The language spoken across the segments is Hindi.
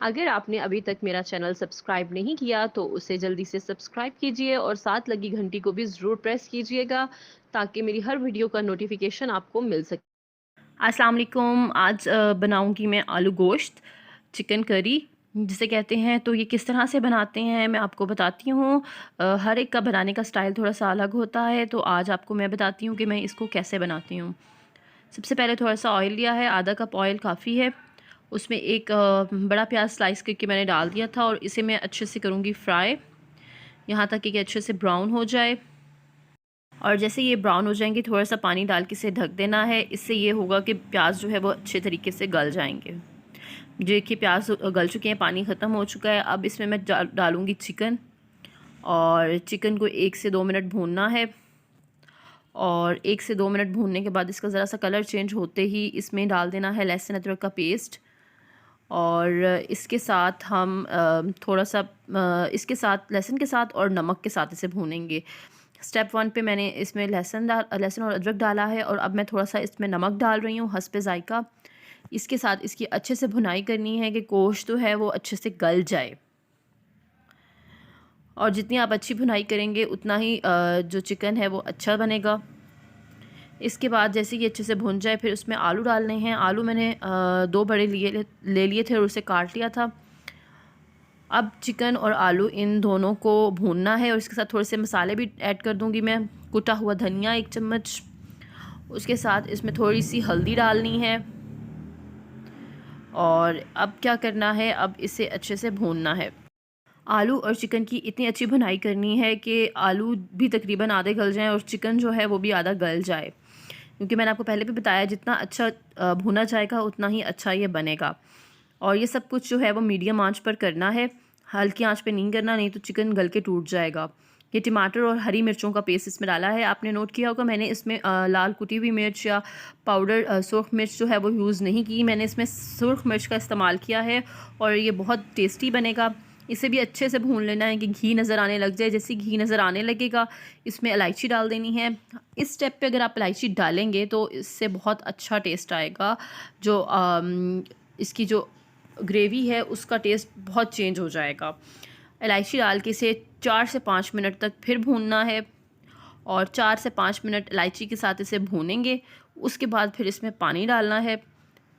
अगर आपने अभी तक मेरा चैनल सब्सक्राइब नहीं किया तो उसे जल्दी से सब्सक्राइब कीजिए और साथ लगी घंटी को भी ज़रूर प्रेस कीजिएगा ताकि मेरी हर वीडियो का नोटिफिकेशन आपको मिल सके। अस्सलाम वालेकुम। आज बनाऊंगी मैं आलू गोश्त चिकन करी जिसे कहते हैं। तो ये किस तरह से बनाते हैं मैं आपको बताती हूँ। हर एक का बनाने का स्टाइल थोड़ा सा अलग होता है, तो आज आपको मैं बताती हूँ कि मैं इसको कैसे बनाती हूँ। सबसे पहले थोड़ा सा ऑयल लिया है, आधा कप ऑयल काफ़ी है। उसमें एक बड़ा प्याज स्लाइस करके मैंने डाल दिया था और इसे मैं अच्छे से करूँगी फ्राई, यहाँ तक कि अच्छे से ब्राउन हो जाए। और जैसे ये ब्राउन हो जाएंगे थोड़ा सा पानी डाल के इसे ढक देना है। इससे ये होगा कि प्याज जो है वो अच्छे तरीके से गल जाएंगे। देखिए प्याज गल चुके हैं, पानी ख़त्म हो चुका है। अब इसमें मैं डालूँगी चिकन, और चिकन को 1 से 2 मिनट भूनना है। और 1 से 2 मिनट भूनने के बाद इसका ज़रा सा कलर चेंज होते ही इसमें डाल देना है लहसुन अदरक का पेस्ट। और इसके साथ हम थोड़ा सा इसके साथ लहसुन के साथ और नमक के साथ इसे भूनेंगे। स्टेप 1 पे मैंने इसमें लहसुन और अदरक डाला है, और अब मैं थोड़ा सा इसमें नमक डाल रही हूँ हस्बे ज़ायक़ा। इसके साथ इसकी अच्छे से भुनाई करनी है कि गोश्त जो है वो अच्छे से गल जाए। और जितनी आप अच्छी भुनाई करेंगे उतना ही जो चिकन है वो अच्छा बनेगा। इसके बाद जैसे कि अच्छे से भुन जाए फिर उसमें आलू डालने हैं। आलू मैंने 2 बड़े ले लिए थे और उसे काट लिया था। अब चिकन और आलू इन दोनों को भूनना है, और इसके साथ थोड़े से मसाले भी ऐड कर दूंगी मैं। कुटा हुआ धनिया 1 चम्मच, उसके साथ इसमें थोड़ी सी हल्दी डालनी है। और अब क्या करना है, अब इसे अच्छे से भूनना है। आलू और चिकन की इतनी अच्छी भुनाई करनी है कि आलू भी तकरीबन आधे गल जाएं और चिकन जो है वो भी आधा गल जाए, क्योंकि मैंने आपको पहले भी बताया जितना अच्छा भुना जाएगा उतना ही अच्छा ये बनेगा। और ये सब कुछ जो है वो मीडियम आंच पर करना है, हल्की आंच पे नहीं करना, नहीं तो चिकन गल के टूट जाएगा। ये टमाटर और हरी मिर्चों का पेस्ट इसमें डाला है। आपने नोट किया होगा मैंने इसमें लाल कुटी हुई मिर्च या पाउडर सुर्ख मिर्च जो है वो यूज़ नहीं की, मैंने इसमें सुर्ख मिर्च का इस्तेमाल किया है और ये बहुत टेस्टी बनेगा। इसे भी अच्छे से भून लेना है कि घी नज़र आने लग जाए। जैसे घी नज़र आने लगेगा इसमें इलायची डाल देनी है। इस स्टेप पे अगर आप इलायची डालेंगे तो इससे बहुत अच्छा टेस्ट आएगा। जो इसकी जो ग्रेवी है उसका टेस्ट बहुत चेंज हो जाएगा। इलायची डाल के इसे 4 से 5 मिनट तक फिर भूनना है, और 4 से 5 मिनट इलायची के साथ इसे भूनेंगे। उसके बाद फिर इसमें पानी डालना है।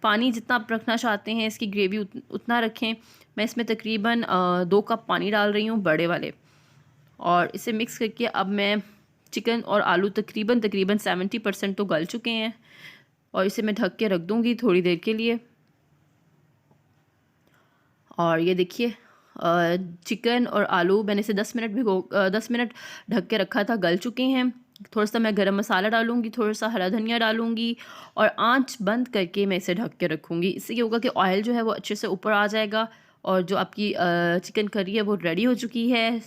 पानी जितना आप रखना चाहते हैं इसकी ग्रेवी उतना रखें। मैं इसमें तकरीबन 2 कप पानी डाल रही हूँ बड़े वाले। और इसे मिक्स करके अब मैं चिकन और आलू तकरीबन तकरीबन 70% तो गल चुके हैं, और इसे मैं ढक के रख दूँगी थोड़ी देर के लिए। और ये देखिए चिकन और आलू मैंने इसे 10 मिनट ढक के रखा था, गल चुके हैं। थोड़ा सा मैं गरम मसाला डालूंगी, थोड़ा सा हरा धनिया डालूंगी, और आंच बंद करके मैं इसे ढक के रखूंगी। इससे ये होगा कि ऑयल जो है वो अच्छे से ऊपर आ जाएगा, और जो आपकी चिकन करी है वो रेडी हो चुकी है।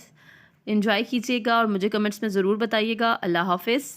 इंजॉय कीजिएगा और मुझे कमेंट्स में ज़रूर बताइएगा। अल्लाह हाफिज़।